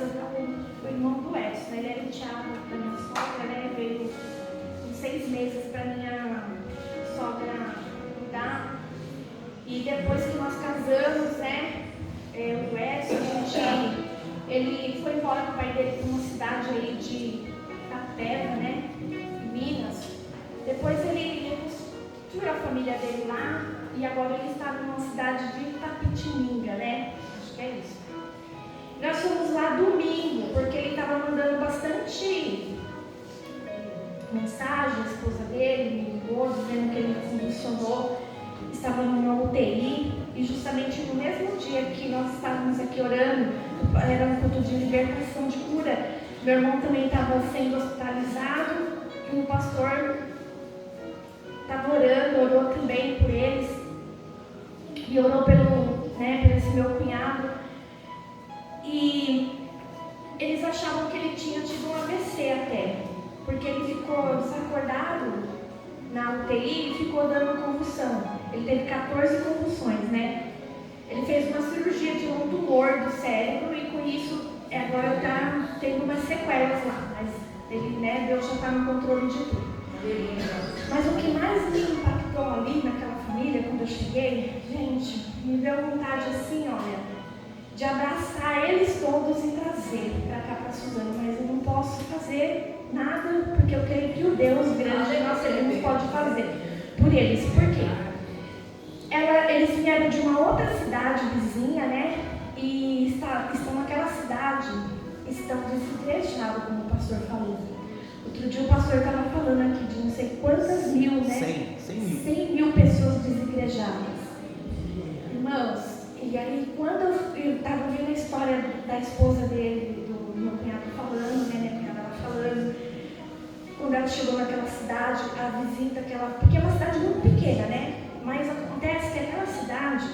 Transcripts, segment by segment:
o irmão do Edson, ele era enteado da minha sogra, né? Veio uns 6 meses para minha sogra cuidar. E depois que nós casamos, né? O Edson, ele foi embora com o pai dele para uma cidade aí de Itapeva, né? Em Minas. Depois ele construiu a família dele lá e agora ele está numa cidade de Itapetininga, né? Acho que é isso. Nós fomos lá domingo, porque ele estava mandando bastante mensagem, a esposa dele me ligou, dizendo que ele convulsionou, estava numa UTI, e justamente no mesmo dia que nós estávamos aqui orando, era um culto de libertação, de cura, meu irmão também estava sendo hospitalizado, e o pastor estava orando, orou também por eles, e orou por esse meu cunhado, e eles achavam que ele tinha tido um AVC até, porque ele ficou desacordado na UTI e ficou dando convulsão. Ele teve 14 convulsões, né? Ele fez uma cirurgia de um tumor do cérebro e com isso agora está tendo umas sequelas lá, mas ele, né, Deus já está no controle de tudo. Mas o que mais me impactou ali naquela família, quando eu cheguei, gente, me deu vontade assim, olha, de abraçar eles todos e trazer para cá para Suzano, mas eu não posso fazer nada, porque eu creio que o Deus grande que nós seremos pode fazer por eles. Por quê? Eles vieram de uma outra cidade vizinha, né? E estão naquela cidade, estão desigrejados, como o pastor falou. Outro dia o pastor estava falando aqui de não sei quantas mil, né? 100 mil pessoas desigrejadas. Irmãos, e aí quando eu estava vendo a história da esposa dele, do meu cunhado falando, né? Minha cunhada falando, quando ela chegou naquela cidade, a visita porque é uma cidade muito pequena, né? Mas acontece que aquela cidade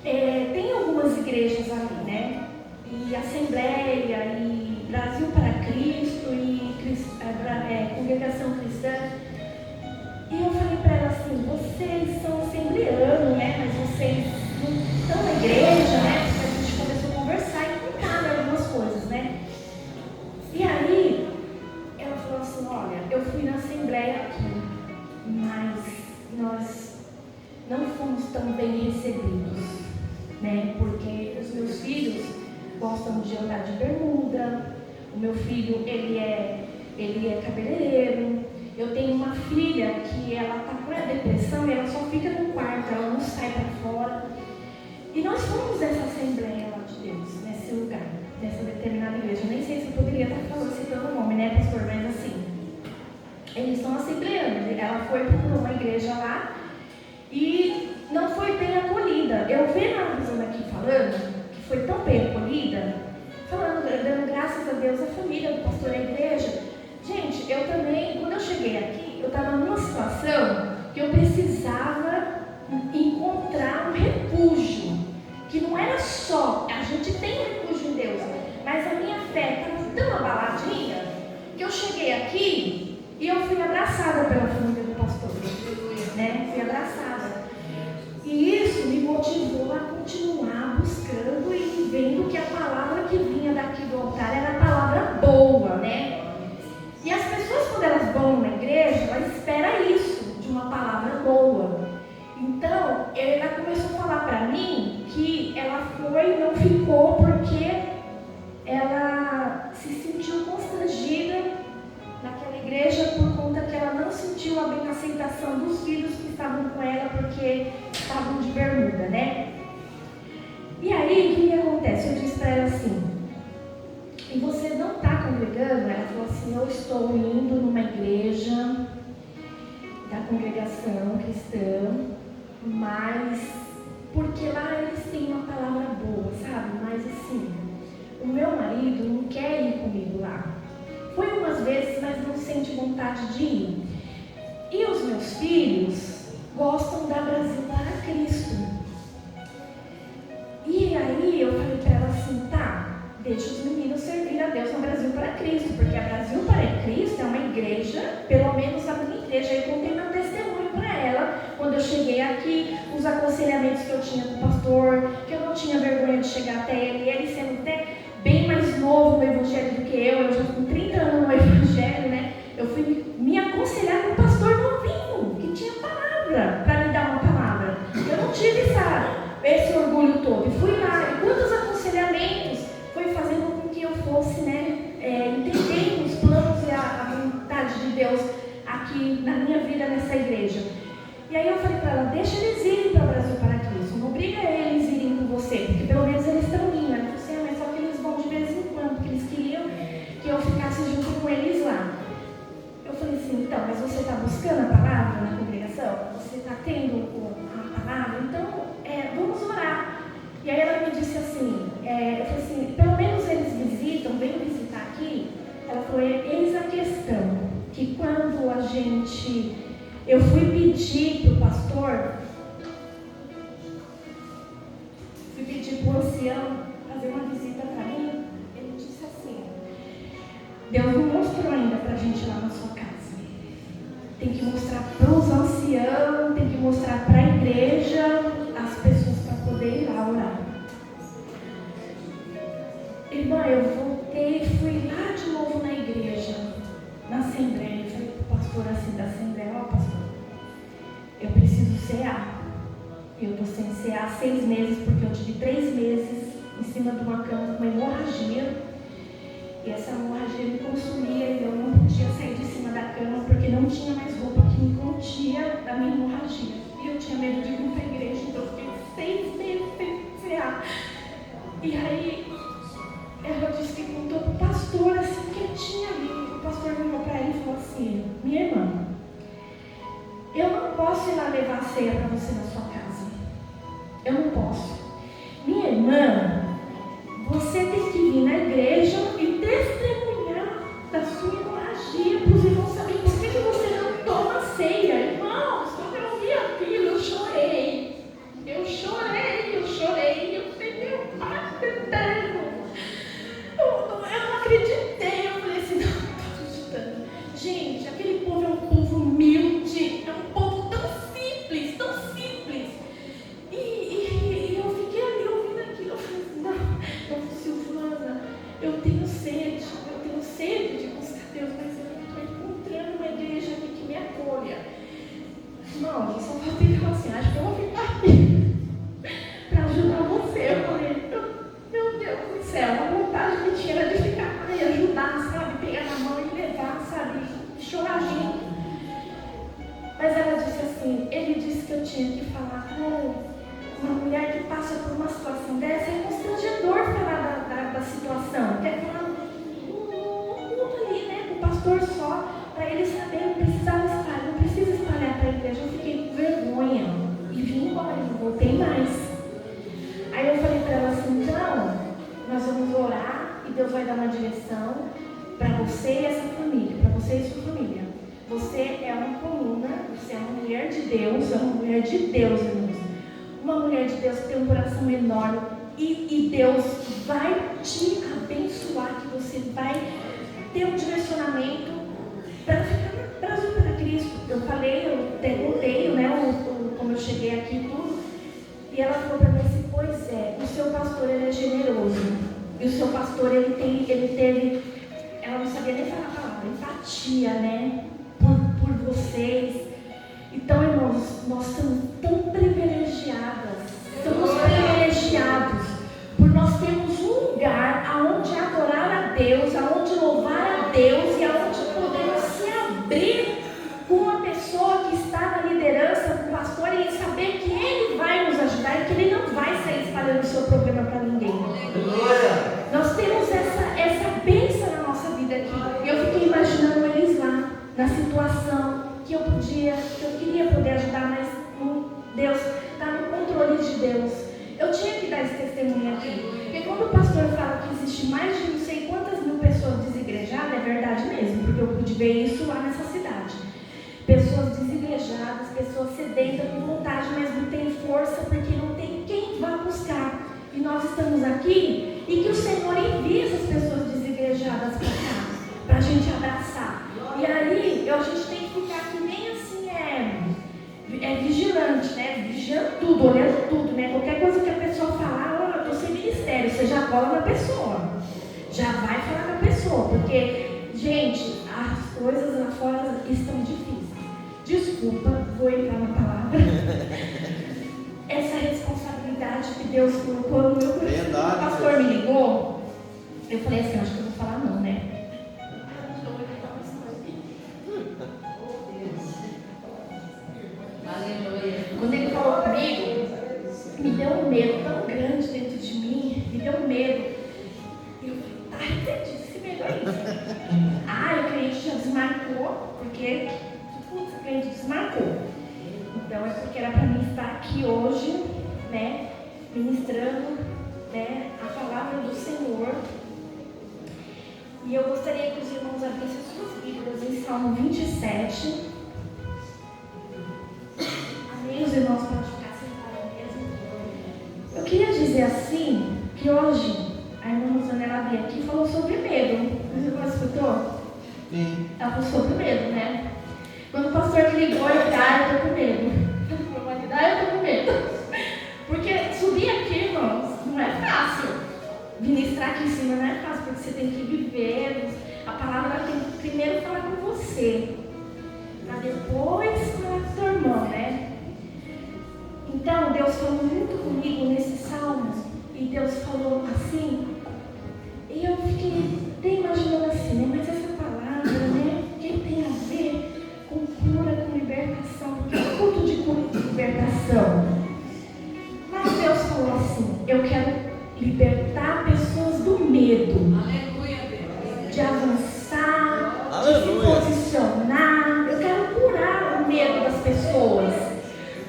tem algumas igrejas ali, né? E Assembleia, e Brasil para Cristo, e Congregação Cristã. E eu falei para ela assim, vocês são assembleanos, né? Mas vocês não estão na igreja, né? Porque a gente começou a conversar e contar algumas coisas, né? E aí, ela falou assim, olha, eu fui na Assembleia aqui, mas nós não fomos tão bem recebidos, né? Porque os meus filhos gostam de andar de bermuda, o meu filho, ele é cabeleireiro, eu tenho uma filha que ela está com a depressão e ela só fica no quarto, ela não sai para fora. E nós fomos nessa Assembleia lá de Deus, nesse lugar, nessa determinada igreja. Eu nem sei se eu poderia estar citando o nome, né, pastor? Mas assim, eles são assembleanos. Ela foi para uma igreja lá e não foi bem acolhida. Eu vendo a visão aqui falando, que foi tão bem acolhida, dando graças a Deus à família do pastor da igreja. Gente, eu também, quando eu cheguei aqui, eu estava numa situação que eu precisava encontrar um refúgio, que não era só, a gente tem um refúgio em Deus, mas a minha fé estava tão abaladinha, que eu cheguei aqui e eu fui abraçada pela família do pastor, né? Fui abraçada. E isso me motivou a continuar buscando e vendo que a palavra que vinha daqui do altar era a palavra boa, né? E as pessoas, quando elas vão na igreja, elas esperam isso, de uma palavra boa. Então, ela começou a falar para mim que ela foi e não ficou porque ela se sentiu constrangida naquela igreja por conta que ela não sentiu a bem aceitação dos filhos que estavam com ela porque estavam de bermuda, né? E aí, o que acontece? Eu disse para ela assim, e você não está congregando? Ela falou assim, eu estou indo numa igreja da congregação cristã, mas porque lá eles têm uma palavra boa, sabe? Mas assim, o meu marido não quer ir comigo lá. Foi umas vezes, mas não sente vontade de ir. E os meus filhos gostam da Brasil para Cristo. E aí eu falei para ela assim, tá, deixa os meninos servir a Deus no Brasil para Cristo, porque a Brasil para Cristo é uma igreja, pelo menos a minha igreja, eu contei meu testemunho para ela, quando eu cheguei aqui, os aconselhamentos que eu tinha com o pastor, que eu não tinha vergonha de chegar até ele sendo até aí eu falei para ela, deixa eles irem para o Brasil para Cristo, não obriga eles a irem com você, porque pelo menos eles estão indo. Ela falou assim, mas só que eles vão de vez em quando, porque eles queriam que eu ficasse junto com eles lá. Eu falei assim, então, mas você está buscando a palavra na congregação? Você está tendo a palavra? Então, vamos orar. E aí ela me disse assim, eu falei assim, pelo menos eles visitam, vem visitar aqui. Ela falou, eis a questão, que quando eu fui pedir para o pastor, fui pedir para o ancião fazer uma visita para mim, ele disse assim, Deus não mostrou ainda para a gente ir lá na sua casa. Tem que mostrar para os anciãos, tem que mostrar para a igreja, as pessoas para poder ir lá orar. Irmã, eu voltei, fui lá de novo na igreja, na assembleia, e falei para o pastor assim da assembleia, pastor, eu preciso cear. Eu estou sem cear há 6 meses, porque eu tive 3 meses em cima de uma cama com uma hemorragia. E essa hemorragia me consumia e eu não podia sair de cima da cama porque não tinha mais roupa que me contia da minha hemorragia. E eu tinha medo de ir para a igreja, então eu fiquei 6 meses sem cear. E aí, ela disse que contou para o pastor, assim, quietinha ali. O pastor virou para ela e falou assim, minha irmã, eu não posso ir lá levar a ceia para você na sua casa. Eu não posso. Minha irmã, você tem que vir na igreja e testemunhar da sua hemorragia para os irmãos saberem por que você não toma ceia. Irmãos, quando eu vi aquilo, eu chorei. Eu falei, meu Pai eterno. Eu não acreditei. Eu falei assim, não estou acreditando. Gente, aquele povo é um povo humilde, é um povo tão simples, tão simples. E eu fiquei ali ouvindo aquilo. Eu falei assim, não, Silvana, eu tenho sede de buscar Deus, mas eu não estou encontrando uma igreja aqui que me acolha. Irmão, eu só faltei falar assim, acho que eu vou ficar aqui para ajudar você. Eu falei, meu Deus do céu, a vontade que tinha era de ficar lá e ajudar, sabe? Pegar na mão e levar, sabe? Chorar junto. Mas ela disse assim, ele disse que eu tinha que falar com uma mulher que passa por uma situação dessa. É constrangedor falar da situação. Quer falar ali, né? Com o pastor só, para ele saber, não precisa espalhar para a igreja. Eu fiquei com vergonha e vim embora, não voltei mais. Aí eu falei para ela assim, então, nós vamos orar e Deus vai dar uma direção para você e essa família, para você e sua família. Você é uma coluna, você é uma mulher de Deus, irmãos. Uma mulher de Deus que tem um coração enorme e Deus vai te abençoar, que você vai ter um direcionamento para ficar no Brasil para Cristo. Eu falei, eu perguntei, né, como eu cheguei aqui e tudo, e ela falou para mim assim, pois é, o seu pastor ele é generoso, e o seu pastor ele teve, ela não sabia nem falar a palavra, empatia, né, por vocês. Então, irmãos, nós somos tão privilegiados por nós termos um lugar aonde adorar a Deus, aonde louvar a Deus e aonde podemos se abrir com uma pessoa que está na liderança, com o pastor, e saber que ele vai nos ajudar e que ele não vai sair espalhando o seu problema para ninguém. Nós temos essa bênção na nossa vida aqui. Eu fiquei imaginando eles lá, na situação que eu queria poder ajudar, mas Deus está no controle de Deus. Eu tinha que dar esse testemunho aqui, porque quando o pastor fala que existe mais de não sei quantas mil pessoas desigrejadas, é verdade mesmo, porque eu pude ver isso lá nessa cidade. Pessoas desigrejadas, pessoas sedentas, com vontade, mas não tem força, porque não tem quem vá buscar. E nós estamos aqui, e que o Senhor envie essas pessoas desigrejadas para cá, para a gente abraçar. E aí, a gente tem que ficar que nem assim, vigilante, né? Vigiando tudo, olhando tudo, né? Qualquer coisa que a pessoa falar, eu estou sem ministério, você já cola na pessoa. Já vai falar na pessoa, porque, gente, as coisas lá fora estão difíceis. Desculpa, vou entrar na palavra. Essa responsabilidade que Deus colocou no meu coração. O pastor me ligou, eu falei assim, acho que eu vou falar não, né? Aleluia. E eu gostaria que os irmãos abrissem suas Bíblias em Salmo 27. Amém? Os irmãos podem ficar sentados mesmo. Eu queria dizer assim, que hoje a irmã Rosanela veio aqui e falou sobre medo. Os irmãos escutou? Sim. Ela falou sobre medo, né? Quando o pastor me ligou, eu tô com medo. A humanidade, eu tô com medo. Porque subir aqui, irmãos, não é fácil. Ministrar aqui em cima não é fácil, porque você tem que viver. A palavra tem que primeiro falar com você, para depois falar com o seu irmão, né? Então, Deus falou muito comigo nesse salmo. E Deus falou assim. E eu fiquei até imaginando assim, né? Mas essa palavra, né? O que tem a ver com cura, com libertação? Porque é culto de cura e de libertação. Mas Deus falou assim: eu quero libertar pessoas do medo. Aleluia, Deus. De avançar, Aleluia. de se posicionar. Eu quero curar o medo das pessoas.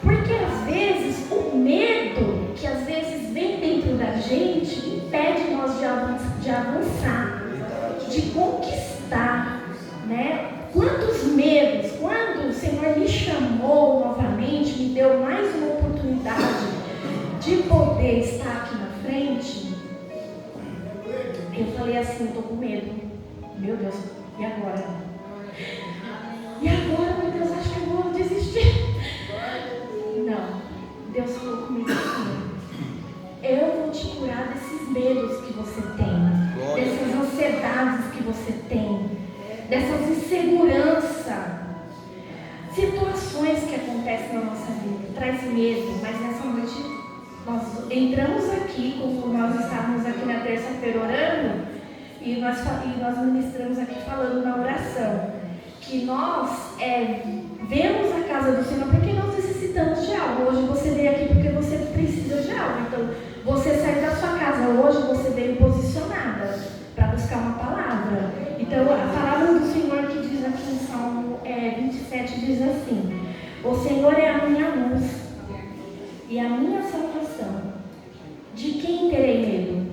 Porque às vezes o medo que às vezes vem dentro da gente impede nós de avançar, de conquistar, né? Quantos medos, quando o Senhor me chamou novamente, me deu mais uma oportunidade de poder estar aqui na frente, eu falei assim, estou com medo. Meu Deus, e agora? E agora, meu Deus, acho que eu vou desistir. Não, Deus falou comigo assim: eu vou te curar desses medos que você tem, dessas ansiedades que você tem, dessas inseguranças, situações que acontecem na nossa vida, traz medo. Mas nessa noite nós entramos aqui, como nós estávamos aqui na terça-feira orando, e nós ministramos aqui falando na oração, que nós vemos a casa do Senhor porque nós necessitamos de algo. Hoje você veio aqui porque você precisa de algo. Então, você saiu da sua casa hoje, você veio posicionada para buscar uma palavra. Então, a palavra do Senhor que diz aqui em Salmo 27 diz assim: o Senhor é a minha luz e a minha salvação. De quem terei medo?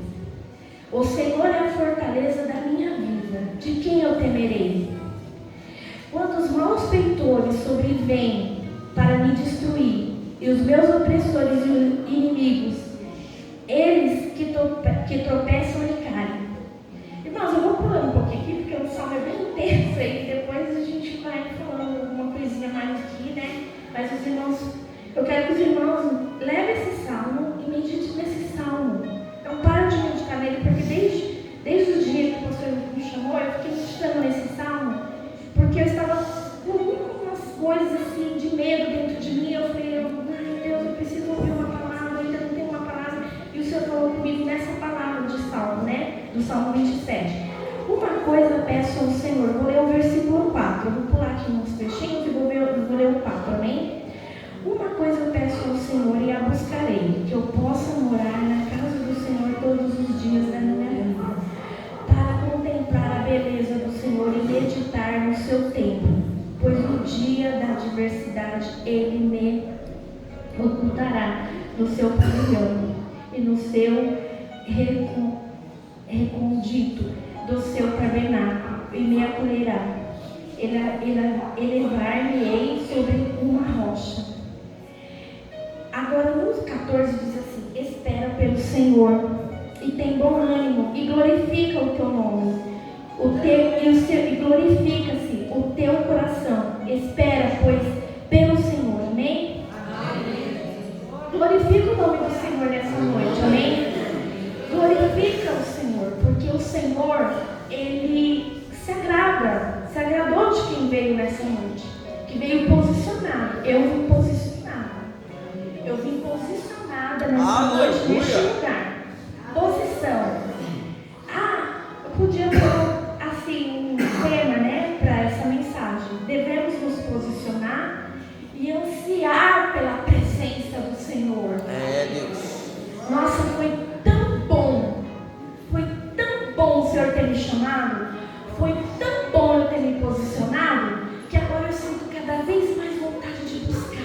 O Senhor é a fortaleza da minha vida. De quem eu temerei? Quando os maus feitores sobrevêm para me destruir, e os meus opressores e inimigos, eles que tropeçam e caem. Irmãos, eu vou pulando um pouquinho aqui, porque o salmo é bem intenso aí, depois a gente vai falando alguma coisinha mais aqui, né? Mas os irmãos, eu quero que os irmãos levem esse salmo e meditem nesse salmo. Não paro de meditar nele, porque desde o dia que o pastor me chamou, eu fiquei meditando nesse salmo, porque eu estava com algumas coisas assim de medo dentro de mim. Eu falei, ai Deus, eu preciso ouvir uma palavra, ainda não tenho uma palavra. E o Senhor falou comigo nessa palavra de salmo, né? Do Salmo 27. Uma coisa peço ao Senhor. Vou ler o versículo 4. Eu vou pular aqui uns trechinhos e vou ler o 4, amém? Uma coisa eu peço ao Senhor e a buscarei, que eu possa morar na casa do Senhor todos os dias da minha vida, para contemplar a beleza do Senhor e meditar no seu templo, pois no dia da adversidade Ele me ocultará no seu pavilhão e no seu recondito do seu tabernáculo e me acolherá. Elevar-me-ei sobre uma rocha. Agora no 14 diz assim: espera pelo Senhor e tem bom ânimo e glorifica o teu nome. E glorifica-se o teu coração. Espera, pois, pelo Senhor. Amém? Amém. Glorifica o nome do Senhor nessa noite. Amém? Glorifica o Senhor, porque o Senhor, Ele se agradou de quem veio nessa noite, que veio posicionado. Eu vim posicionada nessa noite, neste lugar. Posição. Eu podia pôr assim um tema, né, para essa mensagem. Devemos nos posicionar e ansiar pela presença do Senhor. Deus. Nossa, foi tão bom o Senhor ter me chamado, foi tão bom eu ter me posicionado, que agora eu sinto cada vez mais vontade de buscar.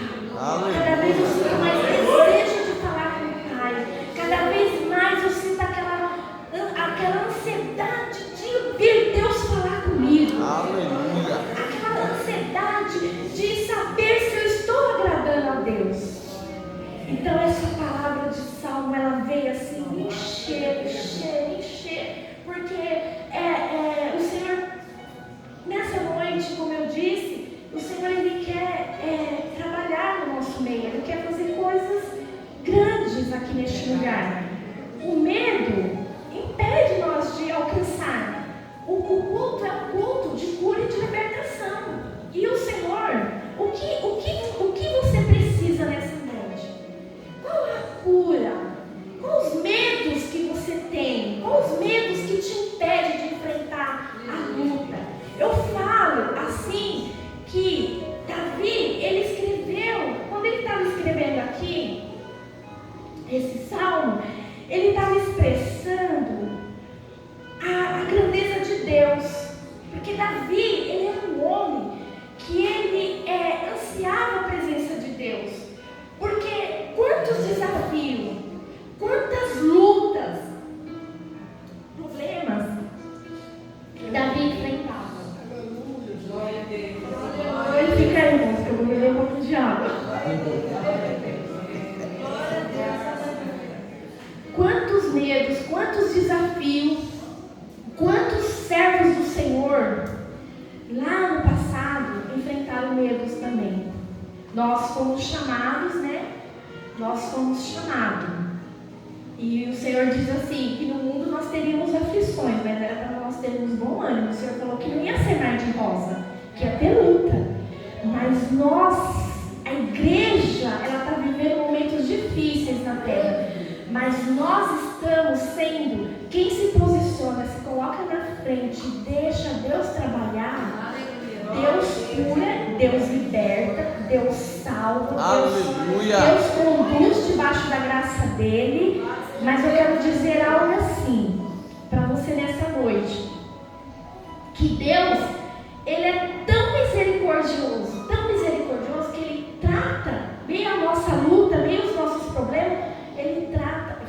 Cada vez eu sinto mais desejo de falar com o Pai. Cada vez mais eu sinto aquela ansiedade de vir Aleluia. Aquela ansiedade de saber se eu estou agradando a Deus. Então essa palavra de salmo, ela veio assim, encher, porque o Senhor, nessa noite, como eu disse, o Senhor, Ele quer trabalhar no nosso meio, Ele quer fazer coisas grandes aqui neste lugar. O medo impede nós de alcançar. O culto é um culto de cura e de libertação. E o Senhor, o que você precisa nessa noite? Qual é a cura? Quais os medos que você tem? Quais os medos que te impedem de enfrentar a luta? Eu falo assim que Davi, ele escreveu, quando ele estava escrevendo aqui esse salmo, ele estava expressando a grandeza de Deus, porque Davi, ele era um homem que ele ansiava a presença de Deus, porque quantos desafios, quantas lutas, problemas Davi enfrentava. Ele fica aí, irmãos, que eu vou beber um pouco de água. Quantos medos, quantos desafios, quantos servos do Senhor lá no passado enfrentaram medos também. Nós fomos chamados, né? Nós fomos chamados. E o Senhor diz assim, que no mundo nós teríamos aflições, mas era para nós termos bom ânimo. O Senhor falou que não ia ser mar de rosa, que ia ter luta. Mas nós, a igreja, ela está vivendo momentos difíceis na terra. Mas nós estamos sendo quem se posiciona, se coloca na frente, deixa Deus trabalhar. Deus cura, Deus liberta, Deus salva, Deus conduz debaixo da graça dele. Mas eu quero dizer algo assim para você nessa noite, que Deus, Ele é tão misericordioso que Ele trata bem a nossa luta, bem os nossos problemas. Ele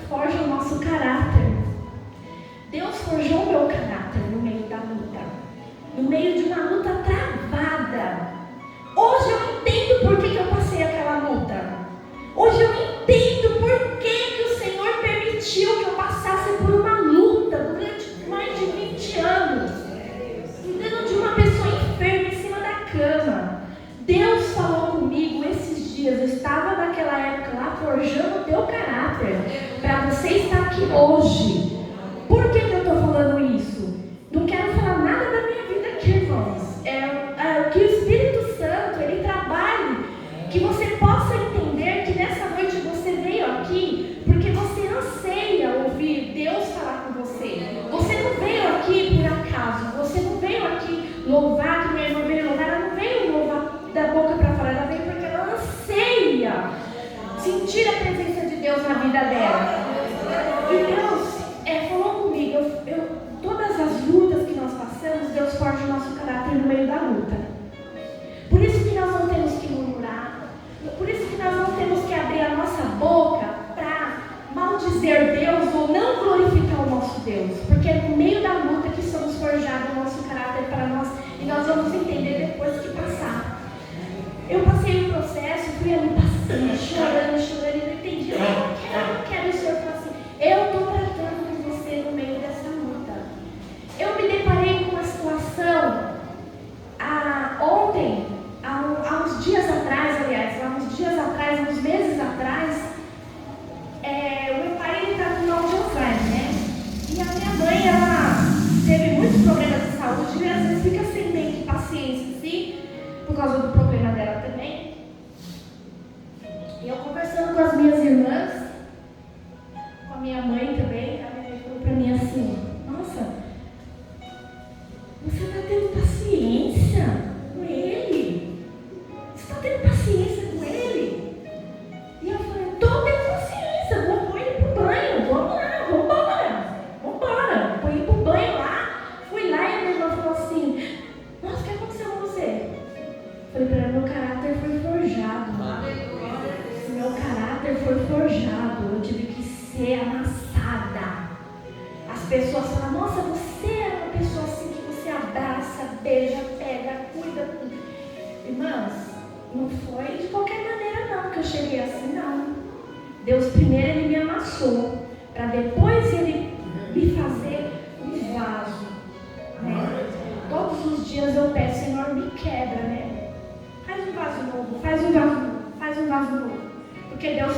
forja o nosso caráter. Deus forjou o meu caráter no meio da luta, no meio de uma luta travada. Hoje eu entendo por que eu passei aquela luta. Hoje eu entendo por que o Senhor permitiu que eu passasse por uma luta durante mais de 20 anos, cuidando de uma pessoa enferma em cima da cama. Deus falou comigo esses dias. Eu estava naquela época lá forjando o teu caráter para você estar aqui hoje. Por que eu estou falando isso? Não quero falar nada da minha vida aqui, irmãos. Que o Espírito Santo, ele trabalhe, que você possa entender que nessa noite você veio aqui porque você anseia ouvir Deus falar com você. Você não veio aqui por acaso. Você não veio aqui louvar, que minha irmã veio louvar. Ela não veio louvar da boca para fora. Ela veio porque ela anseia sentir a presença de Deus na vida dela. E Deus falou comigo, todas as lutas que nós passamos, Deus forja o nosso caráter no meio da luta. Por isso que nós não temos que murmurar, por isso que nós não temos que abrir a nossa boca para maldizer Deus ou não glorificar o nosso Deus, porque é no meio da luta que somos forjados o nosso caráter para nós, e nós vamos entender depois que passar. Eu passei o processo, fui ali passando, chorando, e não entendi. Eu não quero. O Senhor falou assim, eu estou tratando com você no meio dessa luta. Eu me deparei com uma situação ontem, há uns dias atrás, uns meses atrás, o meu pai está com mal de Alzheimer, né? E a minha mãe, ela teve muitos problemas de saúde e às vezes fica sem meio que paciência, assim, por causa do problema dela também. E eu conversando com as minhas irmãs, com a minha mãe também, a minha mãe falou pra mim assim, nossa, você está tendo paciência com ele? Você está tendo paciência com ele? E eu falei, estou tendo paciência, vou pôr ele pro banho, vamos lá, vambora. Pôr ele pro banho lá, fui lá e a minha irmã falou assim, nossa, o que aconteceu com você? Falei para ela, meu caráter foi forjado. Meu caráter foi forjado. Eu tive que ser amassada. As pessoas falam, nossa, você é uma pessoa assim que você abraça, beija, Irmãos, não foi de qualquer maneira não que eu cheguei assim, não. Deus primeiro Ele me amassou, para depois Ele me fazer um vaso, né? Todos os dias eu peço, Senhor, me quebra, né? Faz um vaso novo, faz um vaso novo, faz um vaso novo. Porque Deus,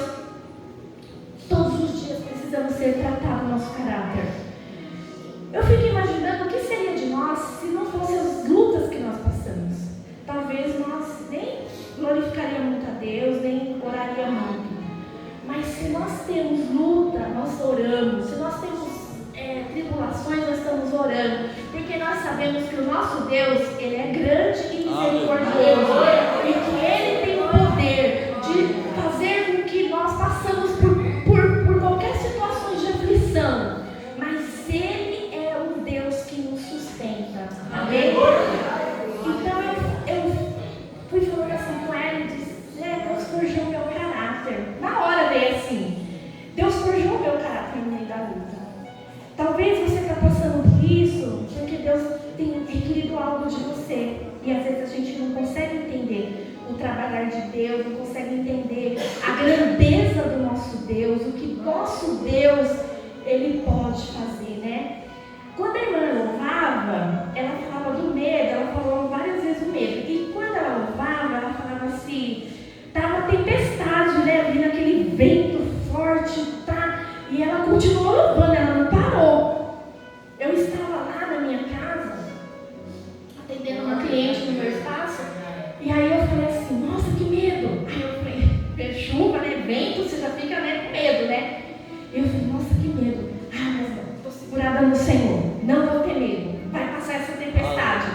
todos os dias precisamos ser tratados no nosso caráter. Eu fico imaginando o que seria de nós se não fossem as lutas que nós passamos. Talvez nós nem glorificaríamos muito a Deus, nem oraríamos muito. Mas se nós temos luta, nós oramos. Se nós temos tribulações, nós estamos orando. Porque nós sabemos que o nosso Deus, Ele é grande e misericordioso. E que Ele tem o poder de fazer com que nós passamos por qualquer situação de aflição. Mas Ele é um Deus que nos sustenta. Amém? Então eu fui falando assim com ela e disse, Deus forjou meu caráter. Na hora veio assim, Deus forjou meu caráter no meio da luta. Talvez você está passando por isso porque Deus tem requerido algo de você. E às vezes a gente não consegue entender o trabalhar de Deus, não consegue entender a grandeza do nosso Deus, o que nosso Deus, Ele pode fazer, né? Quando a irmã louvava, ela falava do medo, ela falou várias vezes o medo. E quando ela louvava, ela falava assim, tá uma tempestade, né? Vindo aquele vento forte, tá? E ela continuou louvando, ela não parou. Eu estava lá na minha casa, atendendo uma cliente no meu espaço, e aí eu falei assim, nossa, que medo. Aí eu falei, chuva, né? Vento, você já fica, né, com medo, né? E eu falei, nossa, que medo. Ah, mas estou segurada no Senhor, não vou ter medo, vai passar essa tempestade.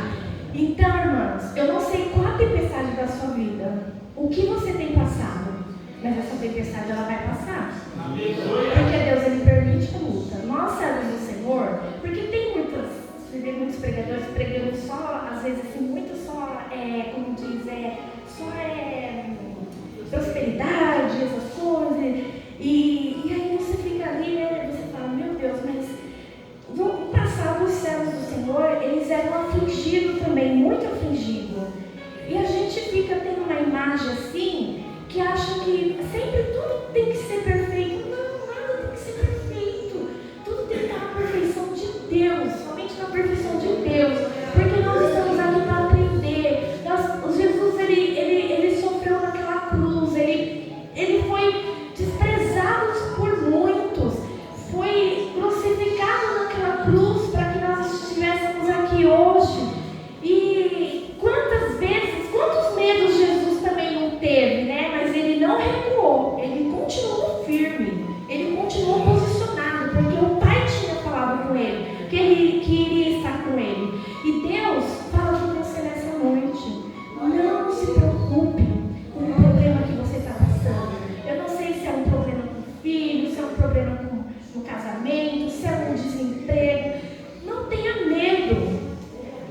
Então, irmãos, eu não sei qual a tempestade da sua vida, o que você tem passado, mas essa tempestade ela vai passar. Porque Deus, Ele permite a luta. Nós servos do Senhor, porque tem muitos pregadores pregando só, às vezes assim, muito só, como diz, prosperidade, essas coisas, e aí você fica ali, né, você fala, meu Deus, mas no passado os servos do Senhor, eles eram afligidos também, muito afligidos, e a gente fica tendo uma imagem assim, que acha que sempre tudo tem que ser perfeito. Não, nada tem que ser perfeito, tudo tem que estar na perfeição de Deus, somente na perfeição de Deus, porque nós estamos aqui para aprender. Jesus, ele sofreu naquela cruz, ele foi desprezado por muitos, foi crucificado naquela cruz para que nós estivéssemos aqui hoje. E quantas vezes, quantos medos Jesus também não teve, né? Mas Ele não recuou, Ele continuou firme, Ele continuou posicionado, porque o Pai tinha falado com Ele, que Ele iria estar com Ele. E Deus fala com você nessa noite, não se preocupe com o problema que você está passando. Eu não sei se é um problema com o filho, se é um problema no casamento, se é um desemprego. Não tenha medo,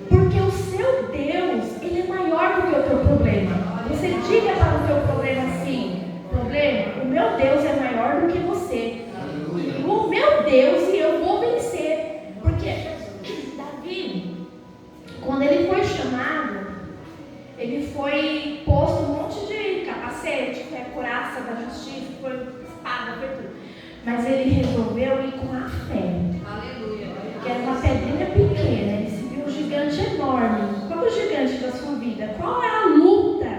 porque o seu Deus, Ele é maior do que o teu problema. Você diga para o teu problema assim, problema, o meu Deus é maior do que você. O meu Deus, e eu vou vencer. Porque Davi, quando ele foi chamado, ele foi posto um monte de capacete, que é couraça da justiça, foi espada, foi tudo. Mas ele resolveu ir com a fé. Aleluia. Que era uma pedrinha pequena, ele se viu um gigante enorme. Qual é o gigante da sua vida? Qual é a luta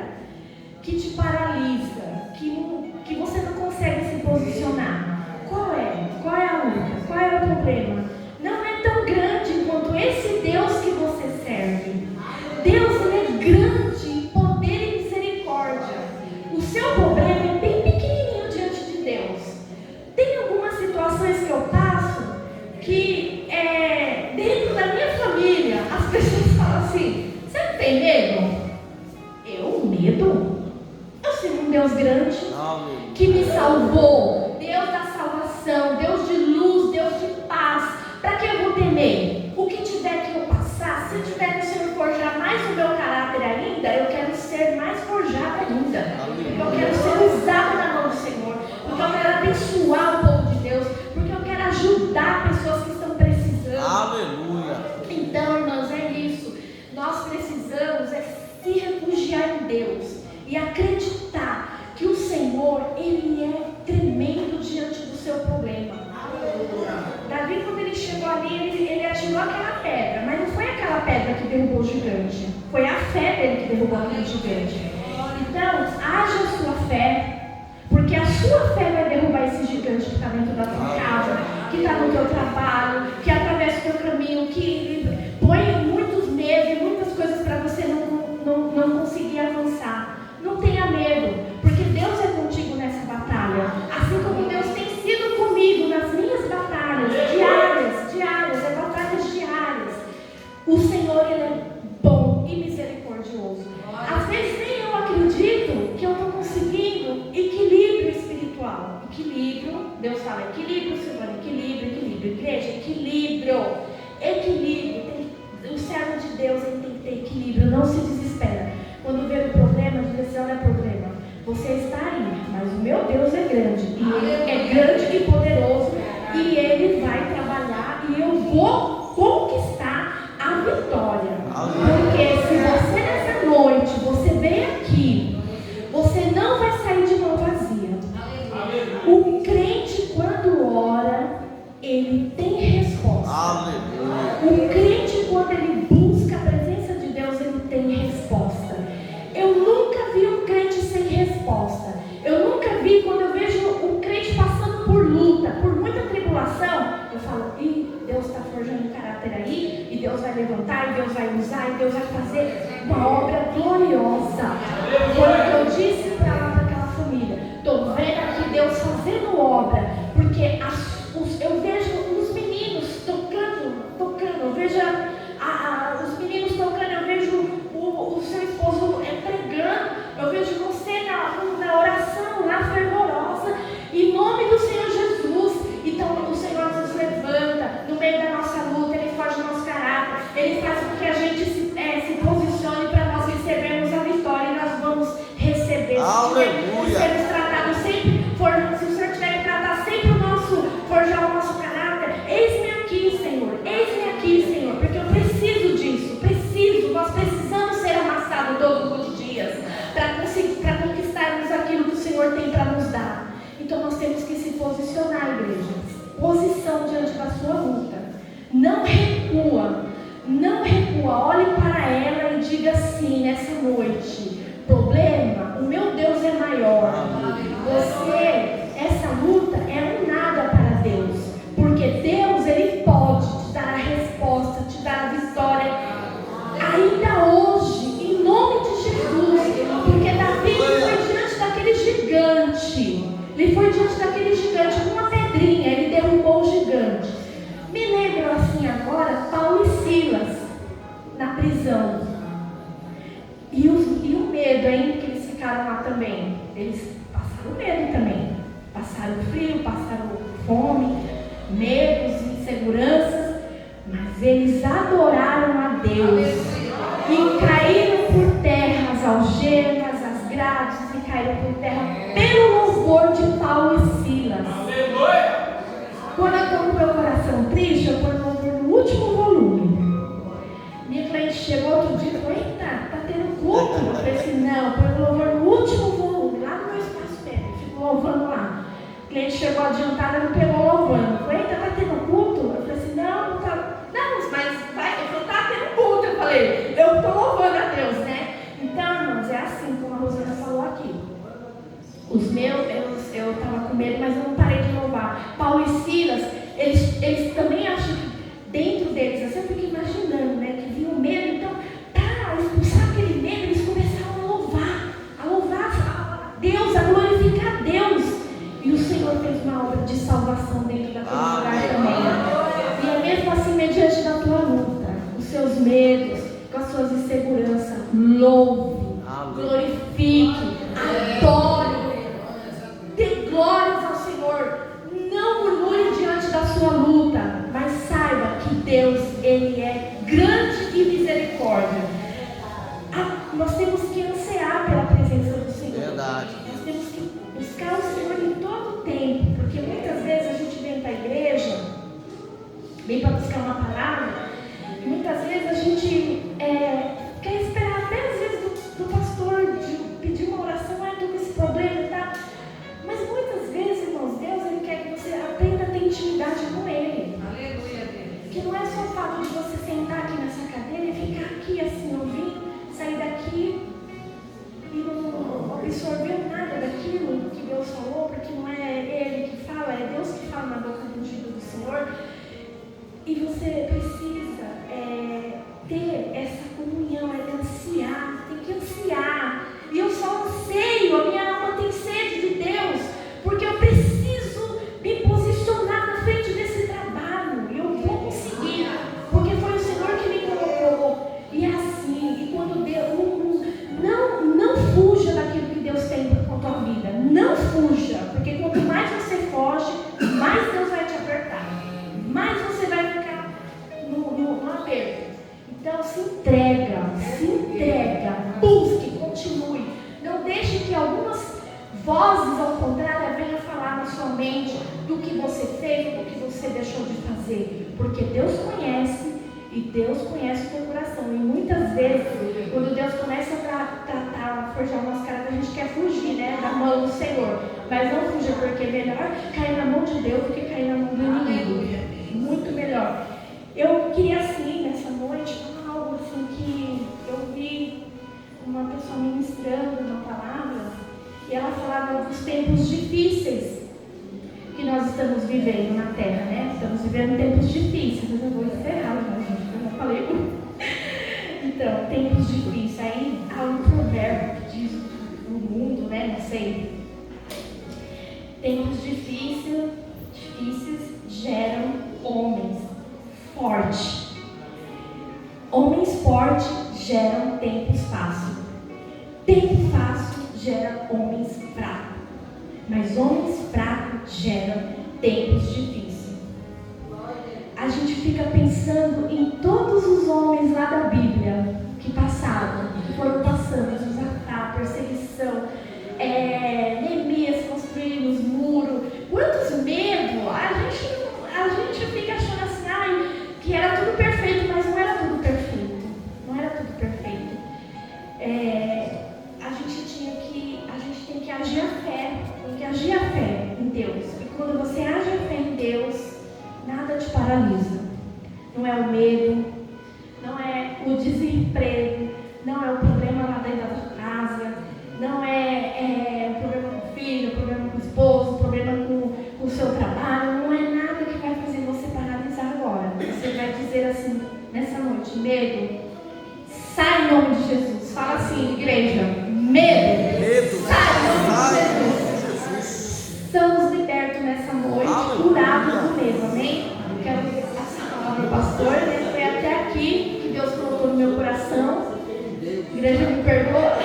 que te paralisa, que você não consegue se posicionar? Qual é? Qual é a luta? Qual é o problema? Não é tão grande quanto esse Deus que você serve. Deus, Ele é grande em poder e misericórdia. O seu problema é bem pequenininho diante de Deus. Tem algumas situações que eu passo que dentro da minha família as pessoas falam assim, você não tem medo? Eu? Medo? Eu sirvo um Deus grande que me salvou, Deus da salvação, Deus de luz, Deus de paz. Para que eu vou temer? O que tiver que eu passar, se tiver que o Senhor forjar mais o meu caráter ainda, eu quero ser mais forjado ainda, porque eu quero ser usado na mão do Senhor, porque eu quero abençoar o povo de Deus, porque eu quero ajudar pessoas que estão precisando. Aleluia. Então, irmãos, é isso. Nós precisamos se refugiar em aquela pedra que derrubou o gigante. Foi a fé dele que derrubou aquele gigante. Então, haja a sua fé, porque a sua fé vai derrubar esse gigante que está dentro da tua casa, que está no teu trabalho, que atravessa o teu caminho, que põe muitos medos e muitas coisas para você não conseguir avançar. Não tenha medo, porque Deus é contigo nessa batalha. Assim como Deus tem sido comigo nas minhas batalhas diárias, batalhas diárias. O Senhor, Ele é bom e misericordioso. Às vezes nem eu acredito que eu estou conseguindo equilíbrio espiritual. Equilíbrio, Deus fala equilíbrio, Silvana, equilíbrio, igreja, equilíbrio. O servo de Deus, ele tem que ter equilíbrio, não se desespera. Quando vê o problema, diz assim, olha o problema, você está aí, mas o meu Deus é grande, e Ele é grande e poderoso, e Ele vai trabalhar, e eu vou conquistar a vitória. Porque se você nessa noite, você vem aqui, você não vai sair de mão vazia. O crente, quando ora, ele tem resposta. O crente, quando ele busca a presença de Deus, ele tem resposta. Eu nunca vi um crente sem resposta. Eu nunca vi, quando eu vejo um crente passando por luta, por muita tribulação, eu falo, Deus está forjando caráter aí, e Deus vai levantar, e Deus vai usar, e Deus vai fazer uma obra gloriosa. Quando eu disse para aquela família, estou vendo aqui Deus fazendo obra, porque eu vejo os meninos tocando, eu vejo os meninos tocando, eu vejo o seu esposo pregando, eu vejo você na oração lá fervorosa, em nome do Senhor Jesus. Então o Senhor nos levanta no meio da nossa luta, Ele forja o nosso caráter, Ele faz com que a gente se posicione para nós recebermos a vitória, e nós vamos receber. Aleluia! Sermos tratados sempre, se o Senhor tiver que tratar sempre forjar o nosso caráter, eis-me aqui, Senhor, porque eu preciso disso, nós precisamos ser amassados todos os dias, para conquistarmos aquilo que o Senhor tem para nos dar. Então nós temos que se posicionar, igreja, posição diante da sua luta, não recua, olhe para ela e diga assim nessa noite, problema, o meu Deus é maior, essa luta é um nada para Deus, porque Deus, Ele pode te dar a resposta, te dar a vitória, ainda hoje, em nome de Jesus, porque Davi foi diante daquele gigante, com uma pedrinha, ele derrubou o gigante. Me lembro assim agora, Paulo e Silas, na prisão, e o medo, hein, que eles ficaram lá também, eles passaram medo também, passaram frio, passaram fome, medos, inseguranças, mas eles adoraram a Deus e caíram por terra as algemas, as grades, e caíram por terra pelo louvor de Paulo e Silas. Quando eu estou com meu coração triste, eu ponho o louvor no último volume. Minha cliente chegou outro dia e falou, eita, está tendo culto? Eu falei assim, não, põe o louvor no último volume, lá no meu espaço pé, fico louvando lá. O cliente chegou adiantada, não pegou louvando. Eu falei, eita, está tendo culto? Eu falei assim, não está. Não, mas vai, ele falou, está tendo culto. Eu falei, eu estou louvando a Deus, né? Então, irmãos, é assim como a Rosana falou aqui. Os meus, eu estava com medo, mas eu não parei de louvar. Paulo e Silas, eles também acham que dentro deles, assim, eu fico imaginando, né, que vinha o medo, então, para expulsar aquele medo, eles começaram a louvar a Deus, a glorificar a Deus. E o Senhor fez uma obra de salvação dentro daquele lugar também. E é mesmo assim, mediante da tua luta, os seus medos, com as suas inseguranças, louve, glorifique, adore, dê glórias ao Senhor. Não murmure diante da sua luta, mas saiba que Deus, Ele é grande e misericórdia. Nós temos que ansiar pela presença do Senhor. Verdade. Nós temos que buscar o Senhor em todo o tempo, porque muitas vezes a gente vem para a igreja, vem para buscar uma palavra, e muitas vezes a gente quer esperar até às vezes do pastor de pedir uma oração, estou com esse problema e tal. Mas muitas vezes, irmãos, Deus, Ele quer que você aprenda a ter intimidade com Ele. Aleluia, Deus. Que não é só o fato de você sentar aqui nessa cadeira e precisa ter essa comunhão, ansiar, tem que ansiar. E eu só anseio, a minha alma tem sede de Deus, porque eu preciso me posicionar na frente desse trabalho. E eu vou conseguir, porque foi o Senhor que me colocou. E é assim, e quando Deus, não fuja daquilo que Deus tem para a tua vida. Não fuja, porque quanto mais você foge, mais Deus vai te apertar, mais você vai ficar no aperto. Então se entrega, busque, continue. Não deixe que algumas vozes ao contrário venham falar na sua mente do que você fez, do que você deixou de fazer, porque Deus conhece e Deus conhece o teu coração. E muitas vezes, quando Deus começa a tratar, a forjar umas caras, a gente quer fugir, né, da mão do Senhor. Mas não fuja, porque é melhor cair na mão de Deus do que cair na mão do inimigo. Muito melhor. Eu queria assim, nessa noite, falar algo assim que eu vi uma pessoa ministrando uma palavra, e ela falava dos tempos difíceis que nós estamos vivendo na Terra, né? Estamos vivendo tempos difíceis. Eu vou encerrar já, gente, eu já falei. Então, tempos difíceis. Aí há um provérbio que diz no mundo, né? Não sei. Tempos difíceis geram homens fortes. Homens fortes geram tempos fáceis. Tempo fácil gera homens fracos. Mas homens fracos geram tempos difíceis. A gente fica pensando em todos os homens lá da Bíblia que passaram, que foram passando, Josafá, perseguição, Neemias construindo os muros. Quantos medos! A gente fica achando assim, que era tudo perfeito, mas não era tudo perfeito. Não era tudo perfeito. A gente tem que agir a fé. Tem que agir a fé em Deus. E quando você age a fé em Deus, nada te paralisa. Não é o medo, não é o desemprego, não é o problema lá dentro da tua casa, não é o problema com o filho, o problema com o esposo, o problema com o seu trabalho. Não é nada que vai fazer você paralisar agora. Você vai dizer assim, nessa noite, medo, sai em nome de Jesus. Fala assim, igreja, medo, sai em nome de Jesus. Estamos libertos nessa noite, curados do medo, amém? Quero passar a palavra ao pastor, né? Foi até aqui que Deus colocou no meu coração. Igreja, me perdoa,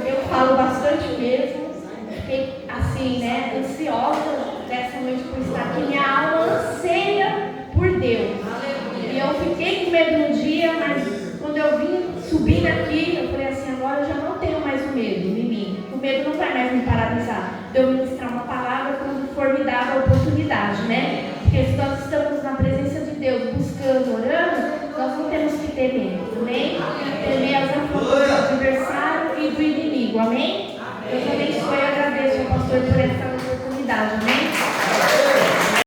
eu falo bastante mesmo. Fiquei assim, né, ansiosa dessa noite por estar aqui. Minha alma anseia por Deus. E eu fiquei com medo no dia, mas quando eu vim subindo aqui, eu falei assim, agora eu já não tenho mais o medo em mim. O medo não vai mais me paralisar. De eu ministrar uma palavra quando for me dada a oportunidade, né? Porque se nós estamos na presença de Deus, buscando, orando, nós não temos que ter medo, amém? Temer as afrontas do adversário e do inimigo, amém? Deus abençoe e agradeço ao pastor por essa